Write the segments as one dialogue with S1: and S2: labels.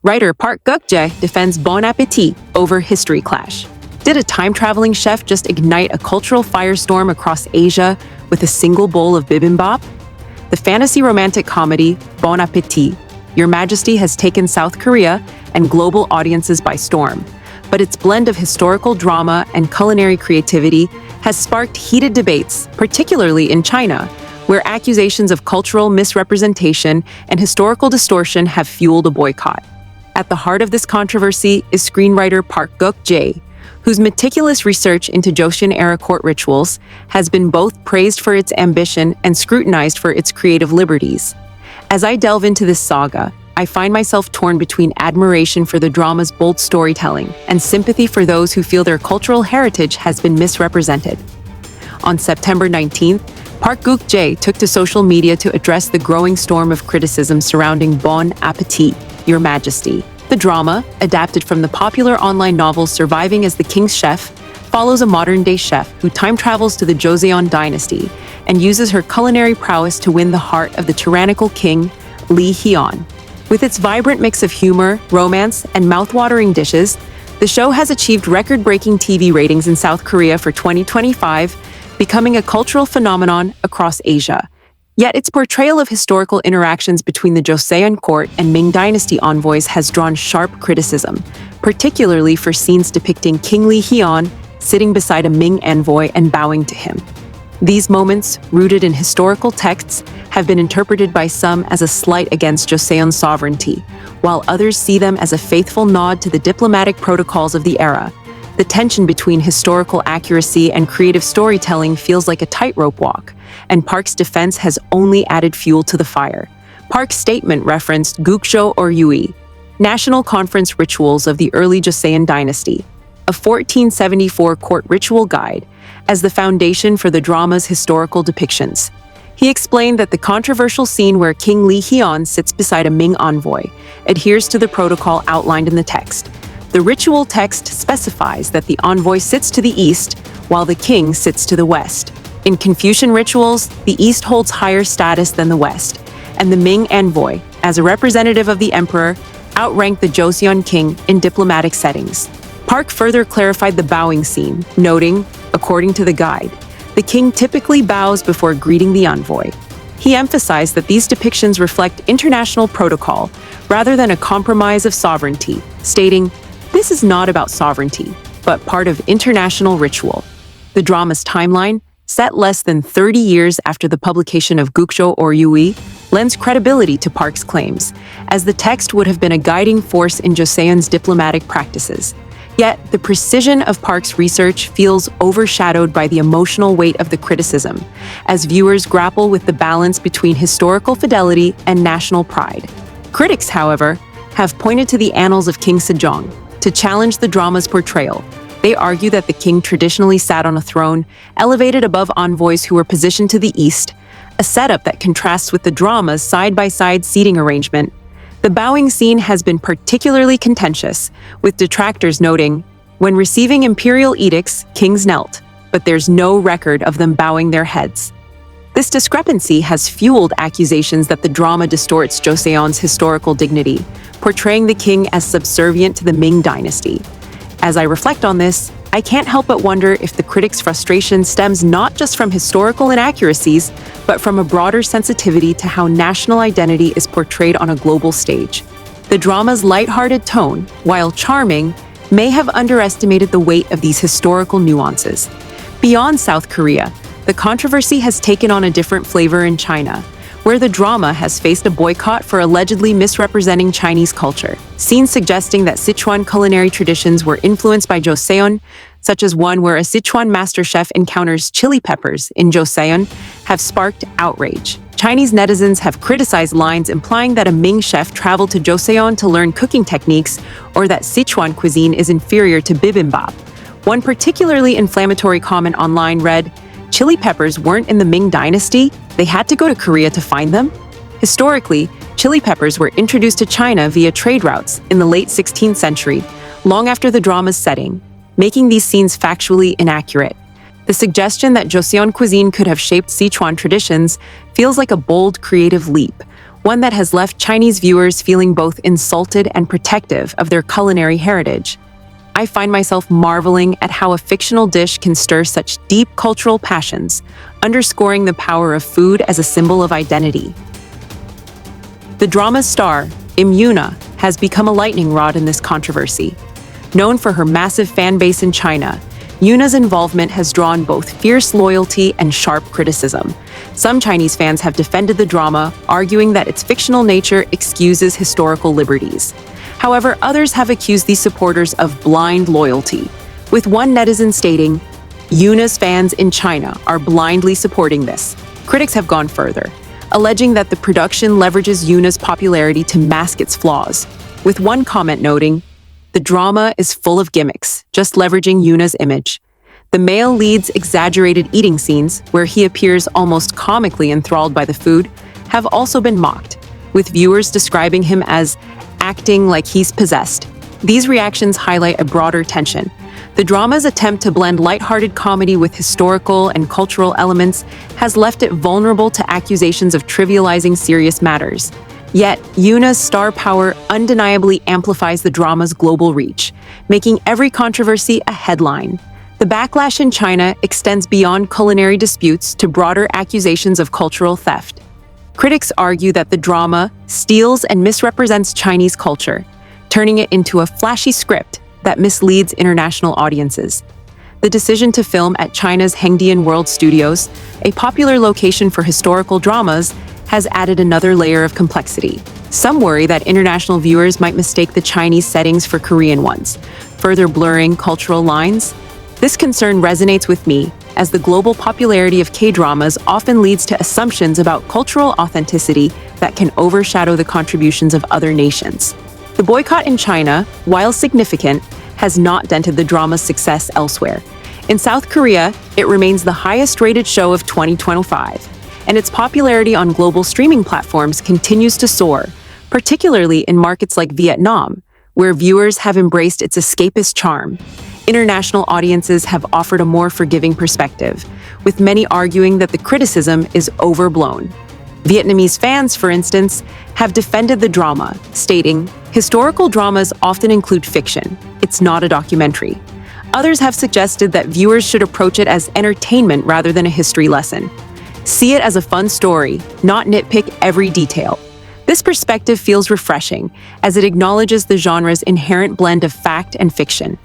S1: Writer Park Guk-jae defends Bon Appetit over history clash. Did a time-traveling chef just ignite a cultural firestorm across Asia with a single bowl of bibimbap? The fantasy romantic comedy Bon Appetit, Your Majesty, has taken South Korea and global audiences by storm. But its blend of historical drama and culinary creativity has sparked heated debates, particularly in China, where accusations of cultural misrepresentation and historical distortion have fueled a boycott. At the heart of this controversy is screenwriter Park Guk-jae, whose meticulous research into Joseon-era court rituals has been both praised for its ambition and scrutinized for its creative liberties. As I delve into this saga, I find myself torn between admiration for the drama's bold storytelling and sympathy for those who feel their cultural heritage has been misrepresented. On September 19th, Park Guk-jae took to social media to address the growing storm of criticism surrounding Bon Appetit, Your Majesty. The drama, adapted from the popular online novel Surviving as the King's Chef, follows a modern-day chef who time travels to the Joseon dynasty and uses her culinary prowess to win the heart of the tyrannical king, Lee Hyun. With its vibrant mix of humor, romance, and mouth-watering dishes, the show has achieved record-breaking TV ratings in South Korea for 2025, becoming a cultural phenomenon across Asia. Yet its portrayal of historical interactions between the Joseon court and Ming dynasty envoys has drawn sharp criticism, particularly for scenes depicting King Lee Hyun sitting beside a Ming envoy and bowing to him. These moments, rooted in historical texts, have been interpreted by some as a slight against Joseon's sovereignty, while others see them as a faithful nod to the diplomatic protocols of the era. The tension between historical accuracy and creative storytelling feels like a tightrope walk, and Park's defense has only added fuel to the fire. Park's statement referenced Gukjo or Yui, National Conference Rituals of the Early Joseon Dynasty, a 1474 court ritual guide, as the foundation for the drama's historical depictions. He explained that the controversial scene where King Lee Hyun sits beside a Ming envoy adheres to the protocol outlined in the text. The ritual text specifies that the envoy sits to the east, while the king sits to the west. In Confucian rituals, the east holds higher status than the west, and the Ming envoy, as a representative of the emperor, outranked the Joseon king in diplomatic settings. Park further clarified the bowing scene, noting, according to the guide, the king typically bows before greeting the envoy. He emphasized that these depictions reflect international protocol rather than a compromise of sovereignty, stating, "This is not about sovereignty, but part of international ritual." The drama's timeline, set less than 30 years after the publication of Gukjo or Yui, lends credibility to Park's claims, as the text would have been a guiding force in Joseon's diplomatic practices. Yet, the precision of Park's research feels overshadowed by the emotional weight of the criticism, as viewers grapple with the balance between historical fidelity and national pride. Critics, however, have pointed to the annals of King Sejong to challenge the drama's portrayal. They argue that the king traditionally sat on a throne, elevated above envoys who were positioned to the east, a setup that contrasts with the drama's side-by-side seating arrangement. The bowing scene has been particularly contentious, with detractors noting, when receiving imperial edicts, kings knelt, but there's no record of them bowing their heads. This discrepancy has fueled accusations that the drama distorts Joseon's historical dignity, portraying the king as subservient to the Ming dynasty. As I reflect on this, I can't help but wonder if the critics' frustration stems not just from historical inaccuracies, but from a broader sensitivity to how national identity is portrayed on a global stage. The drama's lighthearted tone, while charming, may have underestimated the weight of these historical nuances. Beyond South Korea, the controversy has taken on a different flavor in China, where the drama has faced a boycott for allegedly misrepresenting Chinese culture. Scenes suggesting that Sichuan culinary traditions were influenced by Joseon, such as one where a Sichuan master chef encounters chili peppers in Joseon, have sparked outrage. Chinese netizens have criticized lines implying that a Ming chef traveled to Joseon to learn cooking techniques, or that Sichuan cuisine is inferior to bibimbap. One particularly inflammatory comment online read, "Chili peppers weren't in the Ming dynasty, they had to go to Korea to find them?" Historically, chili peppers were introduced to China via trade routes in the late 16th century, long after the drama's setting, making these scenes factually inaccurate. The suggestion that Joseon cuisine could have shaped Sichuan traditions feels like a bold, creative leap, one that has left Chinese viewers feeling both insulted and protective of their culinary heritage. I find myself marveling at how a fictional dish can stir such deep cultural passions, underscoring the power of food as a symbol of identity. The drama's star, Yoona, has become a lightning rod in this controversy. Known for her massive fan base in China, Yoona's involvement has drawn both fierce loyalty and sharp criticism. Some Chinese fans have defended the drama, arguing that its fictional nature excuses historical liberties. However, others have accused these supporters of blind loyalty, with one netizen stating, "Yoona's fans in China are blindly supporting this." Critics have gone further, alleging that the production leverages Yoona's popularity to mask its flaws, with one comment noting, "The drama is full of gimmicks, just leveraging Yoona's image." The male lead's exaggerated eating scenes, where he appears almost comically enthralled by the food, have also been mocked, with viewers describing him as acting like he's possessed. These reactions highlight a broader tension. The drama's attempt to blend lighthearted comedy with historical and cultural elements has left it vulnerable to accusations of trivializing serious matters. Yet, Yoona's star power undeniably amplifies the drama's global reach, making every controversy a headline. The backlash in China extends beyond culinary disputes to broader accusations of cultural theft. Critics argue that the drama steals and misrepresents Chinese culture, turning it into a flashy script that misleads international audiences. The decision to film at China's Hengdian World Studios, a popular location for historical dramas, has added another layer of complexity. Some worry that international viewers might mistake the Chinese settings for Korean ones, further blurring cultural lines. This concern resonates with me, as the global popularity of K-dramas often leads to assumptions about cultural authenticity that can overshadow the contributions of other nations. The boycott in China, while significant, has not dented the drama's success elsewhere. In South Korea, it remains the highest-rated show of 2025, and its popularity on global streaming platforms continues to soar, particularly in markets like Vietnam, where viewers have embraced its escapist charm. International audiences have offered a more forgiving perspective, with many arguing that the criticism is overblown. Vietnamese fans, for instance, have defended the drama, stating, "Historical dramas often include fiction. It's not a documentary." Others have suggested that viewers should approach it as entertainment rather than a history lesson. See it as a fun story, not nitpick every detail. This perspective feels refreshing, as it acknowledges the genre's inherent blend of fact and fiction.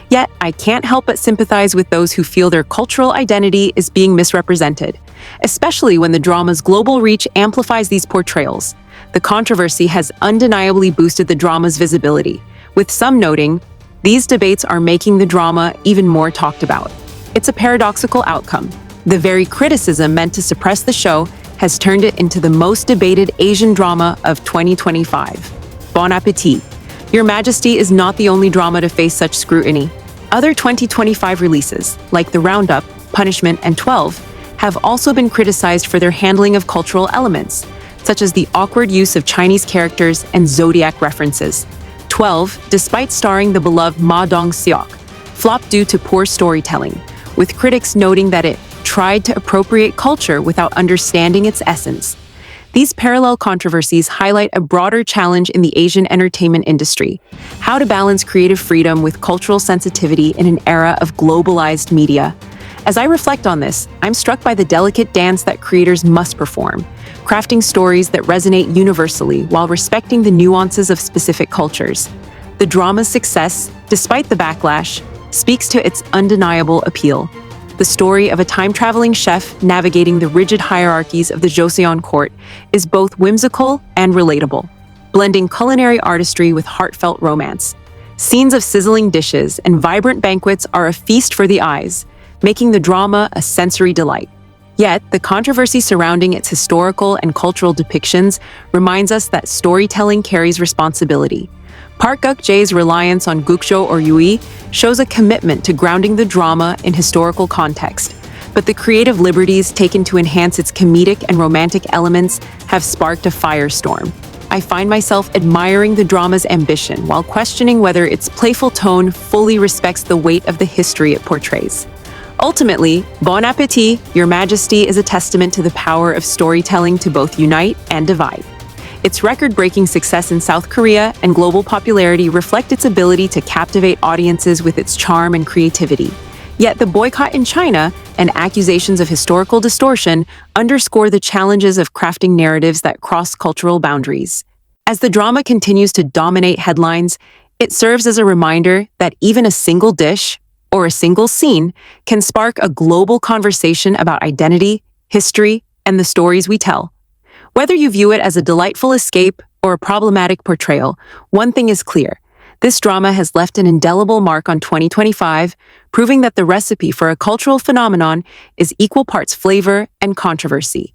S1: Yet, I can't help but sympathize with those who feel their cultural identity is being misrepresented, especially when the drama's global reach amplifies these portrayals. The controversy has undeniably boosted the drama's visibility, with some noting, "These debates are making the drama even more talked about." It's a paradoxical outcome. The very criticism meant to suppress the show has turned it into the most debated Asian drama of 2025. Bon appétit! Your Majesty is not the only drama to face such scrutiny. Other 2025 releases, like The Roundup, Punishment, and 12, have also been criticized for their handling of cultural elements, such as the awkward use of Chinese characters and zodiac references. 12, despite starring the beloved Ma Dong-seok, flopped due to poor storytelling, with critics noting that it tried to appropriate culture without understanding its essence. These parallel controversies highlight a broader challenge in the Asian entertainment industry: how to balance creative freedom with cultural sensitivity in an era of globalized media. As I reflect on this, I'm struck by the delicate dance that creators must perform, crafting stories that resonate universally while respecting the nuances of specific cultures. The drama's success, despite the backlash, speaks to its undeniable appeal. The story of a time-traveling chef navigating the rigid hierarchies of the Joseon court is both whimsical and relatable, blending culinary artistry with heartfelt romance. Scenes of sizzling dishes and vibrant banquets are a feast for the eyes, making the drama a sensory delight. Yet, the controversy surrounding its historical and cultural depictions reminds us that storytelling carries responsibility. Park Guk-jae's reliance on gukjo or yui shows a commitment to grounding the drama in historical context, but the creative liberties taken to enhance its comedic and romantic elements have sparked a firestorm. I find myself admiring the drama's ambition while questioning whether its playful tone fully respects the weight of the history it portrays. Ultimately, Bon Appétit, Your Majesty is a testament to the power of storytelling to both unite and divide. Its record-breaking success in South Korea and global popularity reflect its ability to captivate audiences with its charm and creativity. Yet the boycott in China and accusations of historical distortion underscore the challenges of crafting narratives that cross cultural boundaries. As the drama continues to dominate headlines, it serves as a reminder that even a single dish or a single scene can spark a global conversation about identity, history, and the stories we tell. Whether you view it as a delightful escape or a problematic portrayal, one thing is clear. This drama has left an indelible mark on 2025, proving that the recipe for a cultural phenomenon is equal parts flavor and controversy.